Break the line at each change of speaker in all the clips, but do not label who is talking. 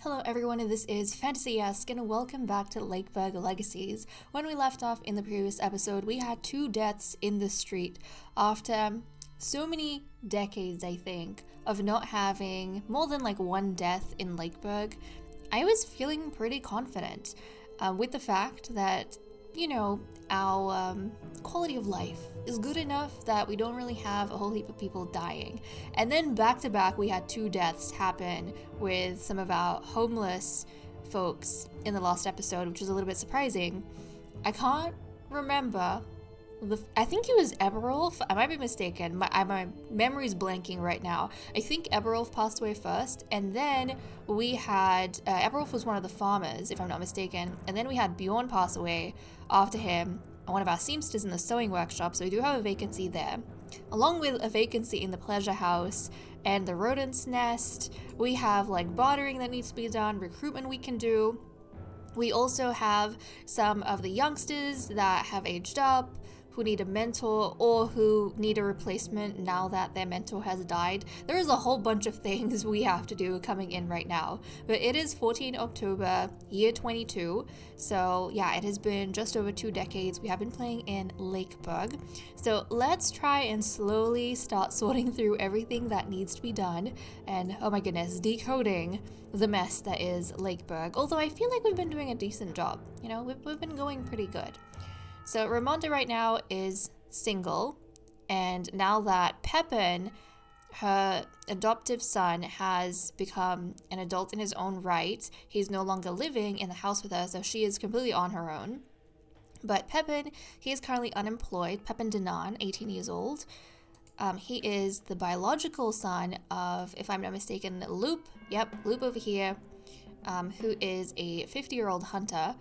Hello everyone, and this is Fantasy-esque, and welcome back to Lakeburg Legacies. When we left off in the previous episode, we had 2 deaths in the street after so many decades, I think, of not having more than like 1 death in Lakeburg. I was feeling pretty confident with the fact that, our quality of life is good enough that we don't really have a whole heap of people dying. And then back to back, we had 2 deaths happen with some of our homeless folks in the last episode, which is a little bit surprising. I can't remember. I think it was Eberolf. I might be mistaken. My memory's blanking right now. I think Eberolf passed away first, and then we had Eberolf was one of the farmers, if I'm not mistaken, and then we had Bjorn pass away after him, one of our seamsters in the sewing workshop. So we do have a vacancy there, along with a vacancy in the pleasure house and the rodent's nest. We have like bartering that needs to be done, recruitment we can do. We also have some of the youngsters that have aged up, who need a mentor or who need a replacement now that their mentor has died. There is a whole bunch of things we have to do coming in right now. But it is 14 October, year 22. So yeah, it has been just over 2 decades. We have been playing in Lakeburg. So let's try and slowly start sorting through everything that needs to be done. And oh my goodness, decoding the mess that is Lakeburg. Although I feel like we've been doing a decent job. We've been going pretty good. So Ramonda right now is single, and now that Pepin, her adoptive son, has become an adult in his own right, he's no longer living in the house with her, so she is completely on her own. But Pepin, he is currently unemployed. Pepin Denan, 18 years old. He is the biological son of, if I'm not mistaken, Loop. Yep, Loop over here, who is a 50-year-old hunter,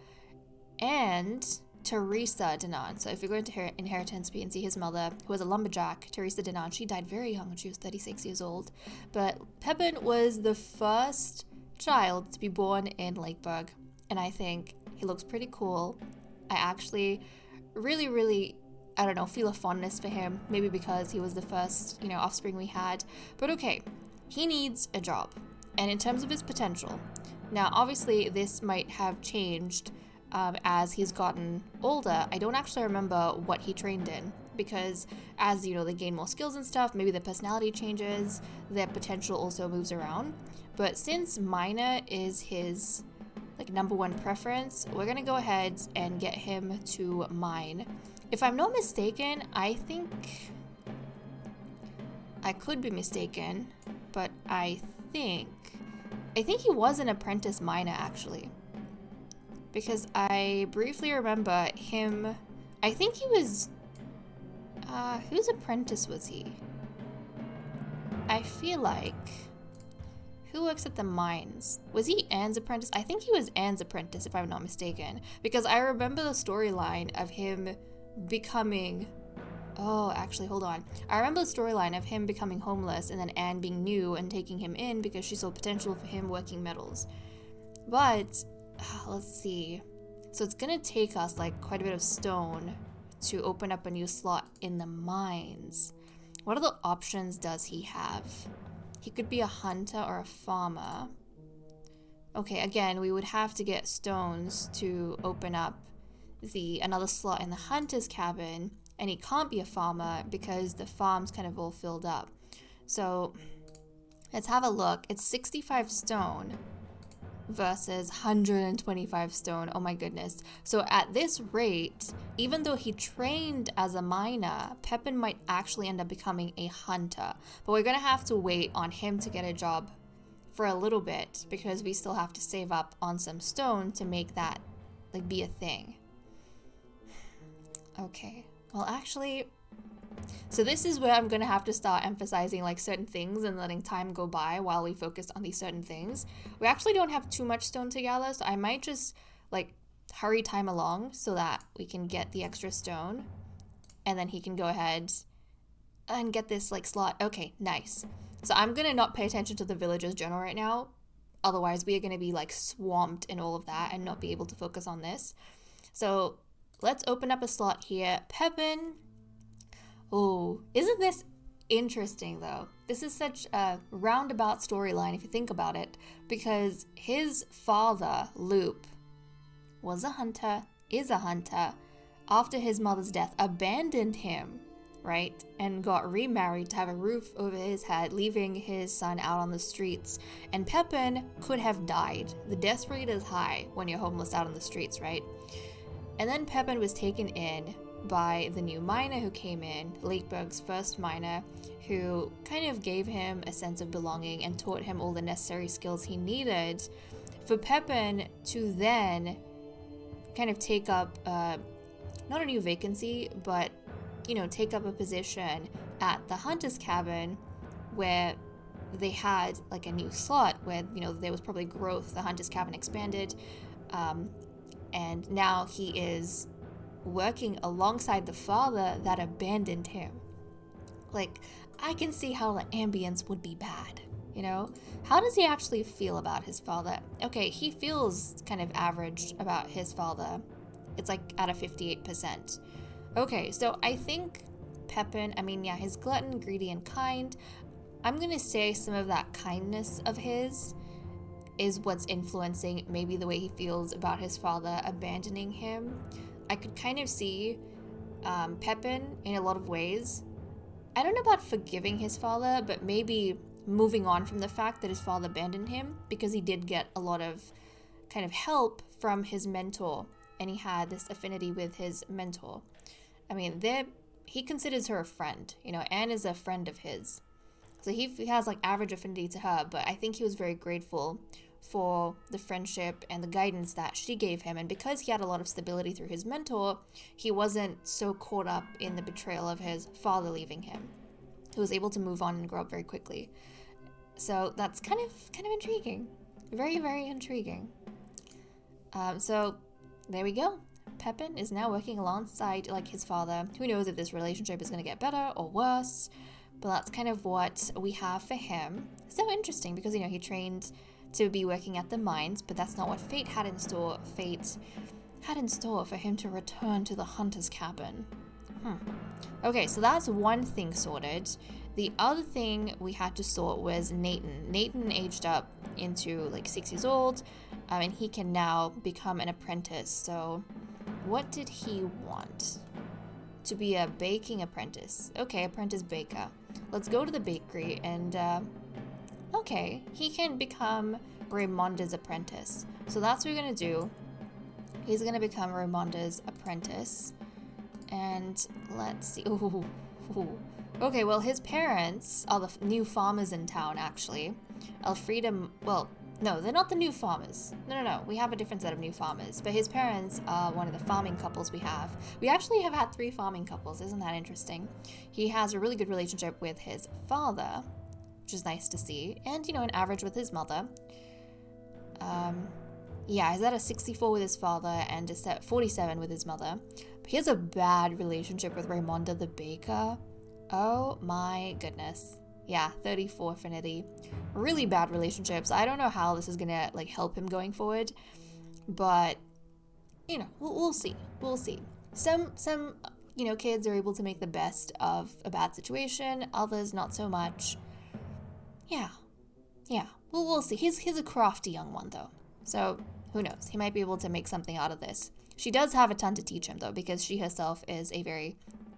and Teresa Denan. So if you go into her inheritance, we can see his mother, who was a lumberjack, Teresa Denan. She died very young when she was 36 years old. But Pepin was the first child to be born in Lakeburg, and I think he looks pretty cool. I actually really, feel a fondness for him, maybe because he was the first, offspring we had. But okay, he needs a job. And in terms of his potential, now obviously this might have changed as he's gotten older. I don't actually remember what he trained in, because as they gain more skills and stuff, maybe their personality changes, their potential also moves around. But since miner is his number 1 preference, we're gonna go ahead and get him to mine. If I'm not mistaken, I could be mistaken, but I think he was an apprentice miner actually. Because I briefly remember him, I think he was, whose apprentice was he? I feel like, who works at the mines? Was he Anne's apprentice? I think he was Anne's apprentice, if I'm not mistaken. Because I remember the storyline of him becoming, actually, hold on. I remember the storyline of him becoming homeless and then Anne being new and taking him in because she saw potential for him working metals. But let's see. So it's gonna take us quite a bit of stone to open up a new slot in the mines. What other options does he have? He could be a hunter or a farmer. Okay, again, we would have to get stones to open up another slot in the hunter's cabin, and he can't be a farmer because the farm's kind of all filled up. So let's have a look. It's 65 stone versus 125 stone. Oh my goodness. So at this rate, even though he trained as a miner, Pepin might actually end up becoming a hunter. But we're gonna have to wait on him to get a job for a little bit, because we still have to save up on some stone to make that be a thing. Okay, well actually, so this is where I'm gonna have to start emphasizing certain things and letting time go by while we focus on these certain things. We actually don't have too much stone together, so I might just hurry time along so that we can get the extra stone, and then he can go ahead and get this slot. Okay, nice. So I'm gonna not pay attention to the villagers general right now, otherwise we are gonna be swamped in all of that and not be able to focus on this. So let's open up a slot here. Pepin. Oh, isn't this interesting though. This is such a roundabout storyline if you think about it, because his father, Loop, was a hunter, is a hunter, after his mother's death, abandoned him, right? And got remarried to have a roof over his head, leaving his son out on the streets. And Pepin could have died. The death rate is high when you're homeless out on the streets, right? And then Pepin was taken in by the new miner who came in, Lakeburg's first miner, who kind of gave him a sense of belonging and taught him all the necessary skills he needed for Pepin to then kind of take up, not a new vacancy, but, take up a position at the hunter's cabin where they had like a new slot where, there was probably growth. The hunter's cabin expanded, and now he is working alongside the father that abandoned him. Like, I can see how the ambience would be bad, How does he actually feel about his father? Okay, he feels kind of average about his father. It's like at a 58%. Okay, so I think Pepin, he's glutton, greedy, and kind. I'm gonna say some of that kindness of his is what's influencing maybe the way he feels about his father abandoning him. I could kind of see Pepin in a lot of ways. I don't know about forgiving his father, but maybe moving on from the fact that his father abandoned him, because he did get a lot of kind of help from his mentor, and he had this affinity with his mentor. He considers her a friend. Anne is a friend of his. So he has like average affinity to her, but I think he was very grateful for the friendship and the guidance that she gave him. And because he had a lot of stability through his mentor, he wasn't so caught up in the betrayal of his father leaving him. He was able to move on and grow up very quickly. So that's kind of intriguing. Very, very intriguing. So there we go. Pepin is now working alongside like his father. Who knows if this relationship is going to get better or worse, but that's kind of what we have for him. So interesting, because he trained to be working at the mines, but that's not what fate had in store. Fate had in store for him to return to the hunter's cabin. Okay, so that's one thing sorted. The other thing we had to sort was Nathan. Nathan aged up into like 6 years old, and he can now become an apprentice. So what did he want? To be a baking apprentice. Okay, apprentice baker. Let's go to the bakery and, okay, he can become Raimonda's apprentice. So that's what we're going to do. He's going to become Raimonda's apprentice. And let's see. Ooh. Okay, well, his parents are the new farmers in town, actually. Elfrida, well, no, they're not the new farmers. No. We have a different set of new farmers. But his parents are one of the farming couples we have. We actually have had 3 farming couples. Isn't that interesting? He has a really good relationship with his father, which is nice to see. And, an average with his mother. Yeah, he's at a 64 with his father and a 47 with his mother. But he has a bad relationship with Raimonda the baker. Oh my goodness. Yeah, 34 affinity. Really bad relationships. I don't know how this is gonna help him going forward, but we'll see. We'll see. Some kids are able to make the best of a bad situation. Others not so much. Yeah. We'll see. He's a crafty young one though, so who knows? He might be able to make something out of this. She does have a ton to teach him though, because she herself is a very,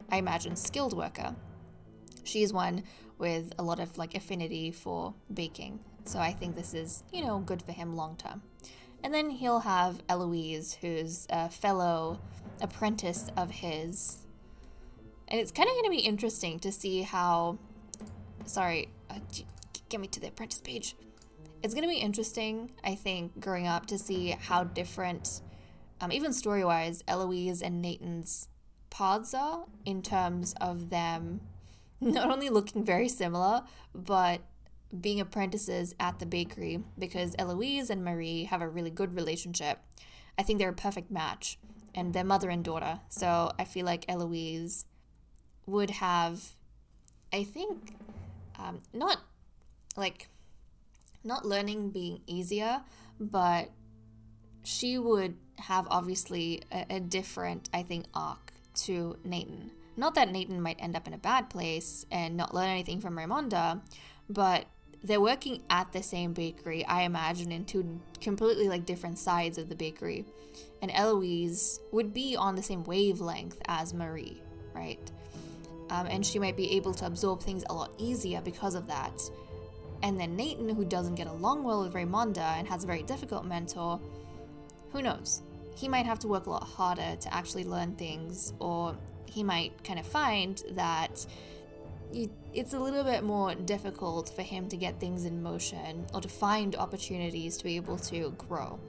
I imagine, skilled worker. She's one with a lot of affinity for baking. So I think this is, good for him long term. And then he'll have Eloise, who's a fellow apprentice of his. And it's kind of going to be interesting to see how, get me to the apprentice page. It's going to be interesting, I think, growing up to see how different, even story-wise, Eloise and Nathan's paths are in terms of them not only looking very similar, but being apprentices at the bakery, because Eloise and Marie have a really good relationship. I think they're a perfect match, and they're mother and daughter. So I feel like Eloise would have, I think, not learning being easier, but she would have obviously a different, I think, arc to Nathan. Not that Nathan might end up in a bad place and not learn anything from Raimonda, but they're working at the same bakery, I imagine, in two completely like different sides of the bakery. And Eloise would be on the same wavelength as Marie, right? And she might be able to absorb things a lot easier because of that. And then Nathan, who doesn't get along well with Raimonda and has a very difficult mentor, who knows? He might have to work a lot harder to actually learn things, or he might kind of find that it's a little bit more difficult for him to get things in motion or to find opportunities to be able to grow.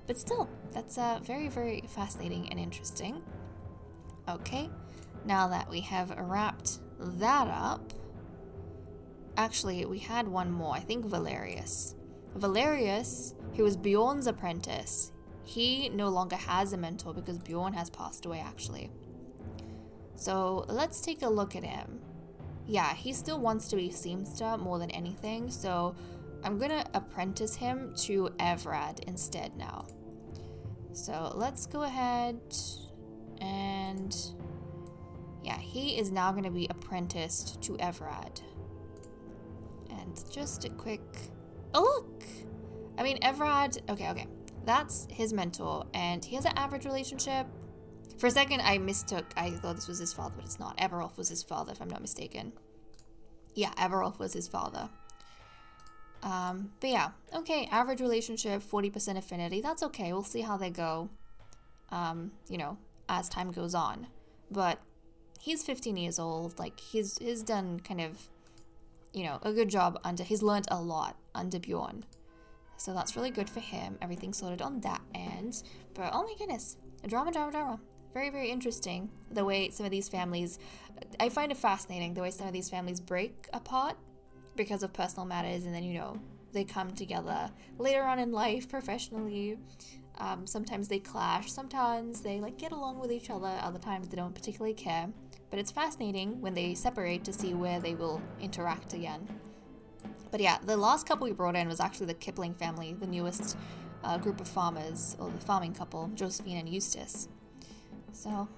But still, that's very, very fascinating and interesting. Okay, now that we have wrapped that up, actually, we had one more. I think Valerius. Valerius, who was Bjorn's apprentice, he no longer has a mentor because Bjorn has passed away, actually. So let's take a look at him. Yeah, he still wants to be seamster more than anything, so I'm gonna apprentice him to Everard instead now. So let's go ahead and yeah, he is now gonna be apprenticed to Everard. And just a quick, oh look! I mean, Everard, okay. That's his mentor, and he has an average relationship. For a second, I thought this was his father, but it's not. Everolf was his father, if I'm not mistaken. Yeah, Everolf was his father. But yeah, okay, average relationship, 40% affinity. That's okay, we'll see how they go, you know, as time goes on. But he's 15 years old, like, he's done kind of, you know, a good job he's learned a lot under Bjorn. So that's really good for him. Everything's sorted on that end. But oh my goodness, drama. Very, very interesting the way some of these families, I find it fascinating the way some of these families break apart because of personal matters, and then, you know, they come together later on in life professionally. Sometimes they clash, sometimes they like get along with each other, other times they don't particularly care. But it's fascinating when they separate to see where they will interact again. But yeah, the last couple we brought in was actually the Kipling family, the newest group of farmers, or the farming couple, Josephine and Eustace. So,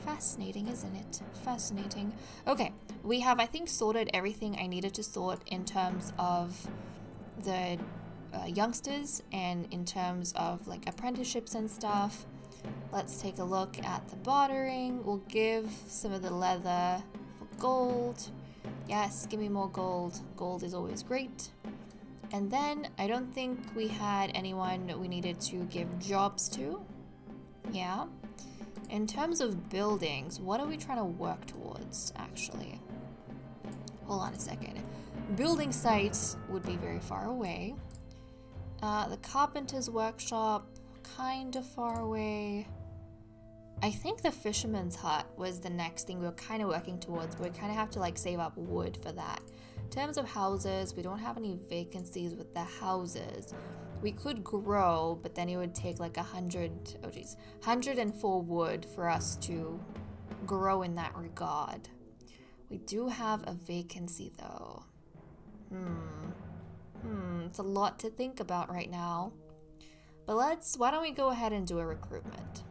fascinating, isn't it? Fascinating. Okay, we have, I think, sorted everything I needed to sort in terms of the youngsters and in terms of like apprenticeships and stuff. Let's take a look at the bartering. We'll give some of the leather for gold. Yes, give me more gold. Gold is always great. And then I don't think we had anyone we needed to give jobs to. Yeah. In terms of buildings, what are we trying to work towards, actually? Hold on a second. Building sites would be very far away. The carpenter's workshop, kind of far away. I think the fisherman's hut was the next thing we were kind of working towards, but we kind of have to like save up wood for that. In terms of houses, we don't have any vacancies with the houses. We could grow, but then it would take like 104 wood for us to grow in that regard. We do have a vacancy though. It's a lot to think about right now. But why don't we go ahead and do a recruitment?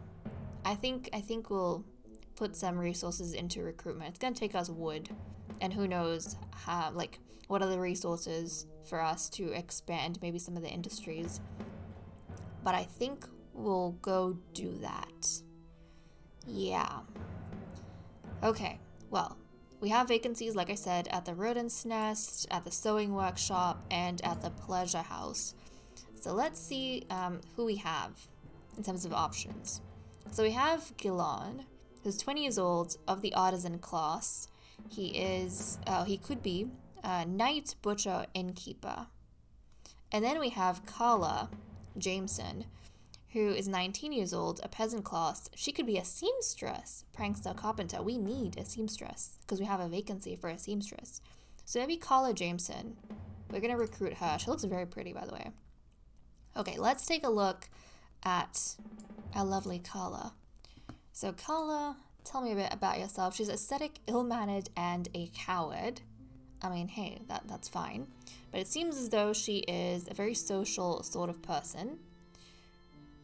I think we'll put some resources into recruitment. It's gonna take us wood, and who knows how, like, what are the resources for us to expand maybe some of the industries. But I think we'll go do that. Yeah. Okay, well, we have vacancies, like I said, at the Rodent's Nest, at the Sewing Workshop, and at the Pleasure House. So let's see who we have in terms of options. So we have Gilon, who's 20 years old, of the artisan class. He could be a knight, butcher, innkeeper. And then we have Carla Jameson, who is 19 years old, a peasant class. She could be a seamstress, prankster, carpenter. We need a seamstress because we have a vacancy for a seamstress. So maybe Carla Jameson. We're going to recruit her. She looks very pretty, by the way. Okay, let's take a look at our lovely Carla. So Carla, tell me a bit about yourself. She's aesthetic, ill-mannered, and a coward. I mean, hey, that's fine. But it seems as though she is a very social sort of person.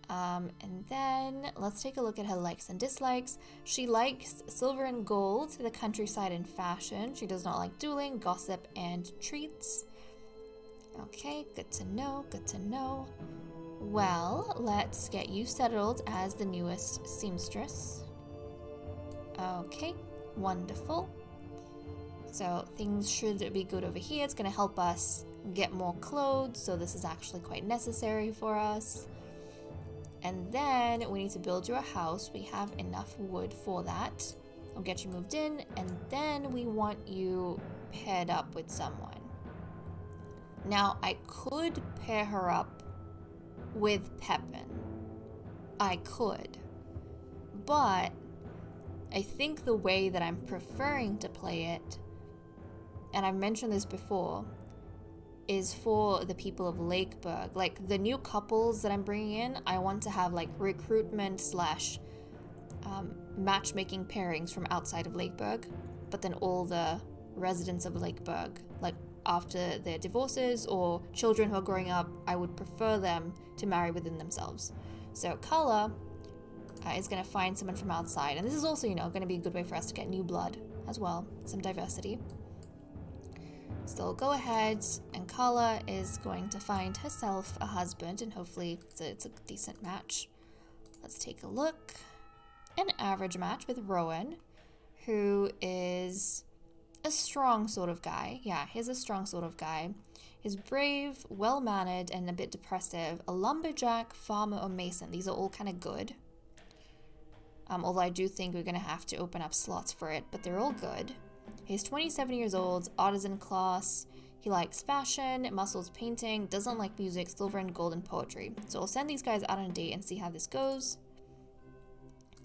And then let's take a look at her likes and dislikes. She likes silver and gold, the countryside and fashion. She does not like dueling, gossip, and treats. Okay, good to know, good to know. Well, let's get you settled as the newest seamstress. Okay, wonderful. So things should be good over here. It's going to help us get more clothes, so this is actually quite necessary for us. And then we need to build you a house. We have enough wood for that. We'll get you moved in, and then we want you paired up with someone. Now, I could pair her up with Pepin. I could. But I think the way that I'm preferring to play it, and I've mentioned this before, is for the people of Lakeburg. Like, the new couples that I'm bringing in, I want to have like recruitment slash matchmaking pairings from outside of Lakeburg, but then all the residents of Lakeburg, like after their divorces or children who are growing up, I would prefer them to marry within themselves. So Kala is going to find someone from outside, and this is also, you know, going to be a good way for us to get new blood as well, some diversity. So go ahead, and Kala is going to find herself a husband, and hopefully it's a decent match. Let's take a look. An average match with Rowan, who is a strong sort of guy. Yeah, he's a strong sort of guy. He's brave, well-mannered, and a bit depressive. A lumberjack, farmer, or mason. These are all kind of good. Although I do think we're going to have to open up slots for it, but they're all good. He's 27 years old, artisan class. He likes fashion, muscles painting, doesn't like music, silver and gold, and poetry. So I'll send these guys out on a date and see how this goes.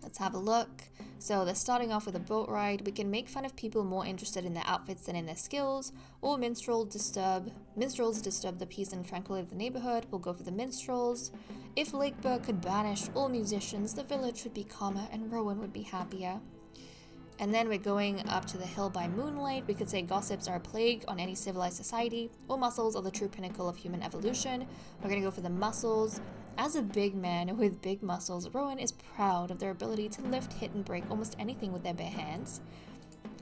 Let's have a look. So they're starting off with a boat ride. We can make fun of people more interested in their outfits than in their skills, or minstrels disturb the peace and tranquility of the neighborhood. We'll go for the minstrels. If Lakeburg could banish all musicians, the village would be calmer and Rowan would be happier. And then we're going up to the hill by moonlight. We could say gossips are a plague on any civilized society, or muscles are the true pinnacle of human evolution. We're going to go for the muscles. As a big man with big muscles, Rowan is proud of their ability to lift, hit, and break almost anything with their bare hands.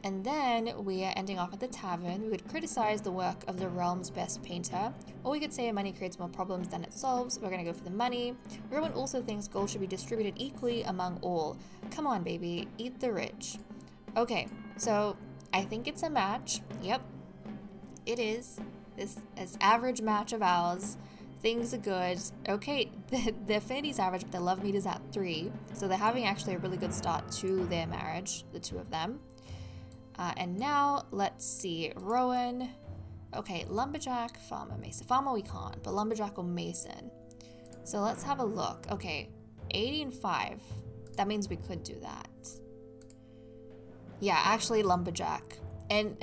And then we are ending off at the tavern. We would criticize the work of the realm's best painter, or we could say money creates more problems than it solves. We're going to go for the money. Rowan also thinks gold should be distributed equally among all. Come on, baby, eat the rich. Okay, so I think it's a match. Yep, it is. This average match of ours. Things are good. Okay, their affinity's average, but their love meter's at 3. So they're having actually a really good start to their marriage, the two of them. And now, let's see. Rowan. Okay, lumberjack, farmer, mason. Farmer we can't, but lumberjack or mason. So let's have a look. Okay, 80 and 5. That means we could do that. Yeah, actually lumberjack. And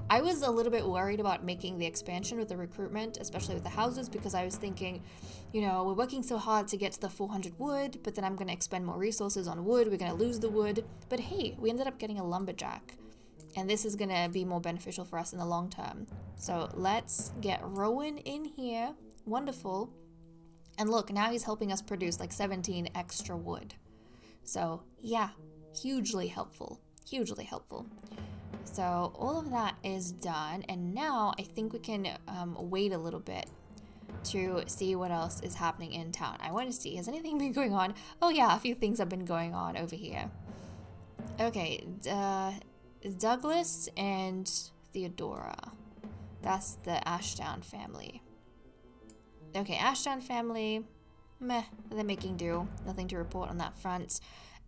I was a little bit worried about making the expansion with the recruitment, especially with the houses, because I was thinking, you know, we're working so hard to get to the 400 wood, but then I'm going to expend more resources on wood. We're going to lose the wood. But hey, we ended up getting a lumberjack. And this is going to be more beneficial for us in the long term. So let's get Rowan in here. Wonderful. And look, now he's helping us produce like 17 extra wood. So yeah, hugely helpful. Hugely helpful. So all of that is done, and now I think we can wait a little bit to see what else is happening in town. I want to see, has anything been going on? Oh yeah, a few things have been going on over here. Okay, Douglas and Theodora. That's the Ashdown family. Okay, Ashdown family, meh, they're making do. Nothing to report on that front.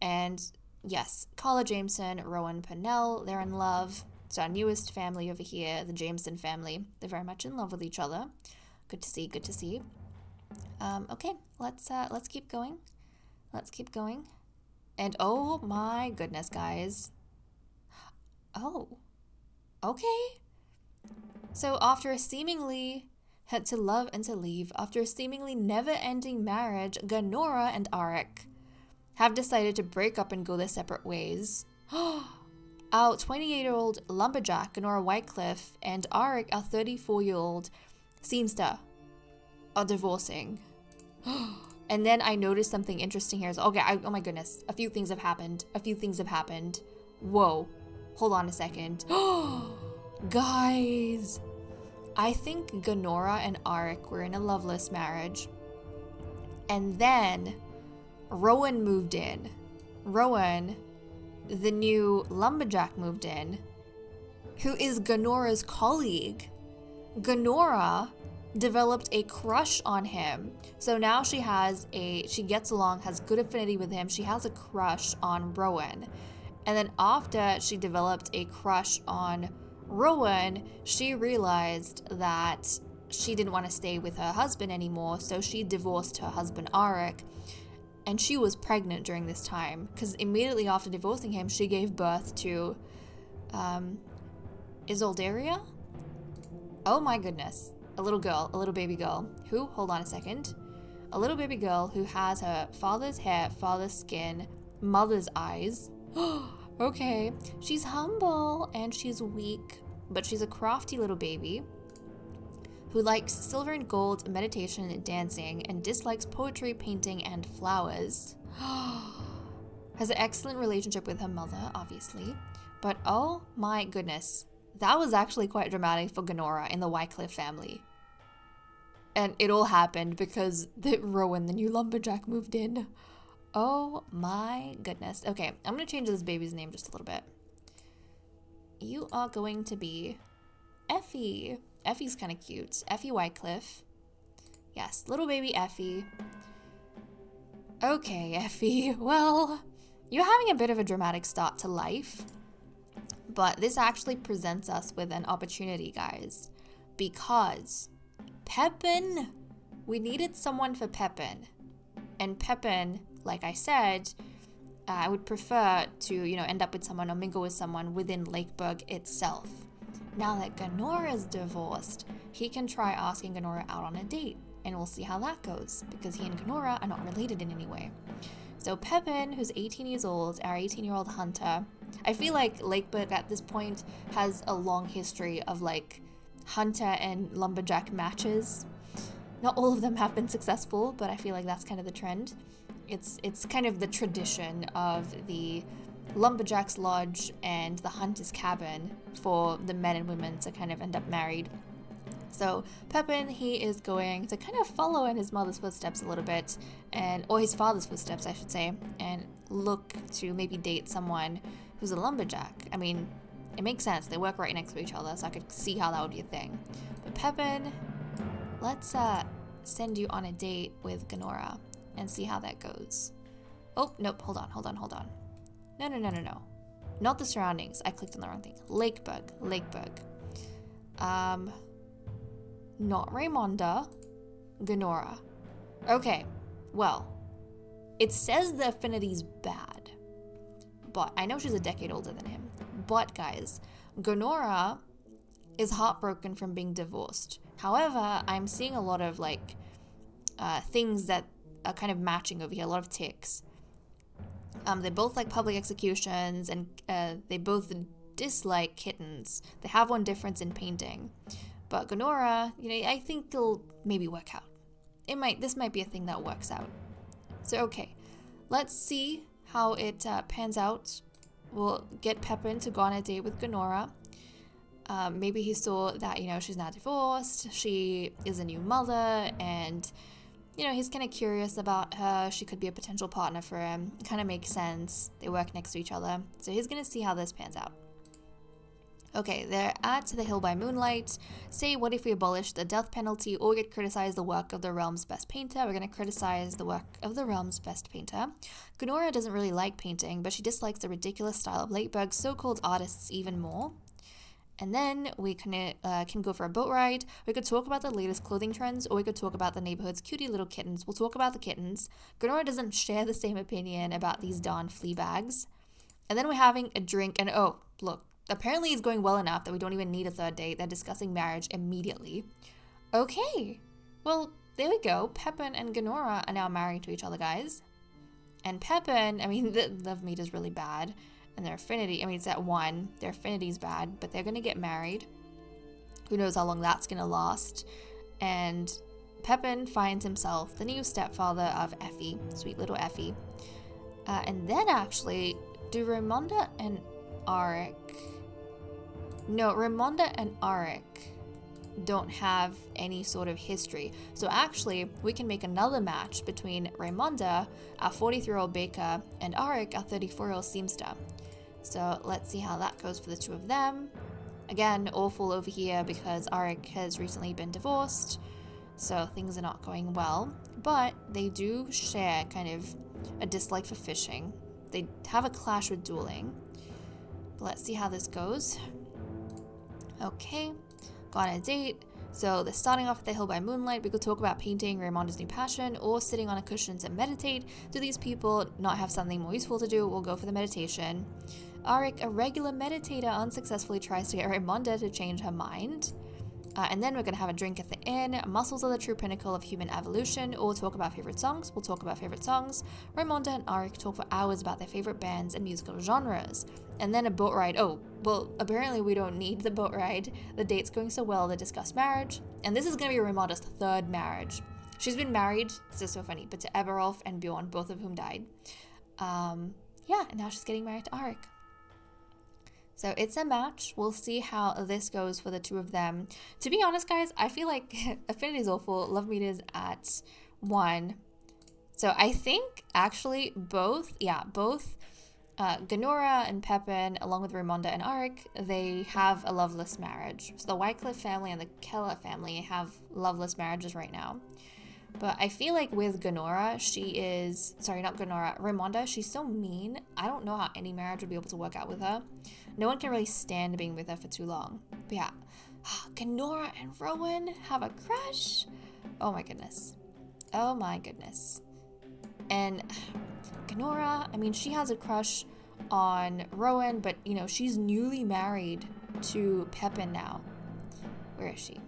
And yes, Carla Jameson, Rowan Pennell, they're in love. It's our newest family over here, the Jameson family. They're very much in love with each other. Good to see, good to see. Okay, let's keep going. Let's keep going. And oh my goodness, guys. Oh, okay. So after a seemingly had to love and to leave, after a seemingly never-ending marriage, Ganora and Arik have decided to break up and go their separate ways. Our 28-year-old lumberjack, Ganora Whitecliff, and Arik, our 34-year-old seamster, are divorcing. And then I noticed something interesting here. So, okay, oh my goodness. A few things have happened. Whoa. Hold on a second. Guys. I think Gunora and Arik were in a loveless marriage. And then Rowan moved in. Rowan, the new lumberjack, moved in, who is Gunora's colleague. Gunora developed a crush on him. So now she gets along, has good affinity with him. She has a crush on Rowan. And then after she developed a crush on Rowan, she realized that she didn't want to stay with her husband anymore, so she divorced her husband Arik. And she was pregnant during this time, because immediately after divorcing him, she gave birth to Isoldaria? Oh my goodness. A little baby girl, who, hold on a second, a little baby girl who has her father's hair, father's skin, mother's eyes. Okay, she's humble and she's weak, but she's a crafty little baby who likes silver and gold, meditation and dancing, and dislikes poetry, painting, and flowers. Has an excellent relationship with her mother, obviously, but oh my goodness, that was actually quite dramatic for Gunora in the Wycliffe family. And it all happened because Rowan, the new lumberjack, moved in. Oh my goodness. Okay, I'm going to change this baby's name just a little bit. You are going to be Effie. Effie's kind of cute. Effie Wycliffe. Yes, little baby Effie. Okay, Effie. Well, you're having a bit of a dramatic start to life. But this actually presents us with an opportunity, guys. Because Pepin, we needed someone for Pepin. And Pepin, like I said, I would prefer to, end up with someone or mingle with someone within Lakeburg itself. Now that Gunora's divorced, he can try asking Gunora out on a date, and we'll see how that goes, because he and Gunora are not related in any way. So Pepin, who's 18 years old, our 18-year-old hunter, I feel like Lakeburg at this point has a long history of hunter and lumberjack matches. Not all of them have been successful, but I feel like that's kind of the trend. It's kind of the tradition of the lumberjack's lodge and the hunter's cabin for the men and women to kind of end up married. So Pepin, he is going to kind of follow in his mother's footsteps a little bit, or his father's footsteps, I should say, and look to maybe date someone who's a lumberjack. I mean, it makes sense. They work right next to each other, so I could see how that would be a thing. But Pepin, let's send you on a date with Gunora and see how that goes. Oh, nope, hold on. No. Not the surroundings. I clicked on the wrong thing. Lakeburg. Not Raymonda. Gunora. Okay, well, it says the affinity's bad, but I know she's a decade older than him. But guys, Gunora is heartbroken from being divorced. However, I'm seeing a lot of things that are kind of matching over here, a lot of ticks. They both like public executions, and they both dislike kittens. They have one difference in painting. But Gunora, I think it'll maybe work out. This might be a thing that works out. So, okay, let's see how it pans out. We'll get Pepin to go on a date with Gunora. Maybe he saw that, she's not divorced, she is a new mother, and, he's kind of curious about her. She could be a potential partner for him. It kind of makes sense. They work next to each other. So he's going to see how this pans out. Okay, they're at the Hill by Moonlight. Say, what if we abolish the death penalty or get criticize the work of the realm's best painter? We're going to criticize the work of the realm's best painter. Gunora doesn't really like painting, but she dislikes the ridiculous style of Lakeburg's so-called artists even more. And then we can go for a boat ride. We could talk about the latest clothing trends, or we could talk about the neighborhood's cutie little kittens. We'll talk about the kittens. Gunora doesn't share the same opinion about these darn flea bags. And then we're having a drink, and oh, look. Apparently it's going well enough that we don't even need a third date. They're discussing marriage immediately. Okay. Well, there we go. Pepin and Gunora are now married to each other, guys. And Pepin, the love meet is really bad. And their affinity, it's at 1. Their affinity's bad, but they're going to get married. Who knows how long that's going to last. And Pepin finds himself the new stepfather of Effie, sweet little Effie. And then actually, do Raimonda and Auric... No, Raimonda and Auric don't have any sort of history. So actually, we can make another match between Raimonda, our 43-year-old baker, and Auric, our 34-year-old seamster. So let's see how that goes for the two of them. Again, awful over here because Auric has recently been divorced, so things are not going well. But they do share kind of a dislike for fishing. They have a clash with dueling. Let's see how this goes. Okay, got on a date. So they're starting off at the hill by moonlight. We could talk about painting, Raimonda's new passion, or sitting on a cushion to meditate. Do these people not have something more useful to do? We'll go for the meditation. Auric, a regular meditator, unsuccessfully tries to get Raimonda to change her mind. And then we're going to have a drink at the inn. Muscles are the true pinnacle of human evolution. Or talk about favorite songs. We'll talk about favorite songs. Raimonda and Auric talk for hours about their favorite bands and musical genres. And then a boat ride. Oh, well, apparently we don't need the boat ride. The date's going so well, they discuss marriage. And this is going to be Raimonda's third marriage. She's been married, this is so funny, but to Eberolf and Bjorn, both of whom died. Yeah, and now she's getting married to Auric. So it's a match. We'll see how this goes for the two of them. To be honest, guys, I feel like Affinity is awful. Love meters at 1. So I think actually both Ganora and Pepin, along with Raimonda and Auric, they have a loveless marriage. So the Wycliffe family and the Keller family have loveless marriages right now. But I feel like with Ganora, Raimonda, she's so mean. I don't know how any marriage would be able to work out with her. No one can really stand being with her for too long. But yeah, Ganora and Rowan have a crush. Oh my goodness. Oh my goodness. And Ganora, I mean, she has a crush on Rowan, but, you know, she's newly married to Pepin now. Where is she?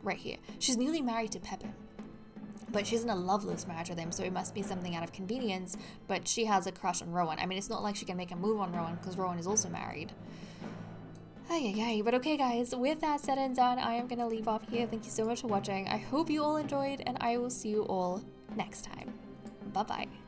Right here. She's newly married to Pepin. But she's in a loveless marriage with him, so it must be something out of convenience. But she has a crush on Rowan. I mean, it's not like she can make a move on Rowan, because Rowan is also married. But okay, guys, with that said and done, I am going to leave off here. Thank you so much for watching. I hope you all enjoyed, and I will see you all next time. Bye-bye.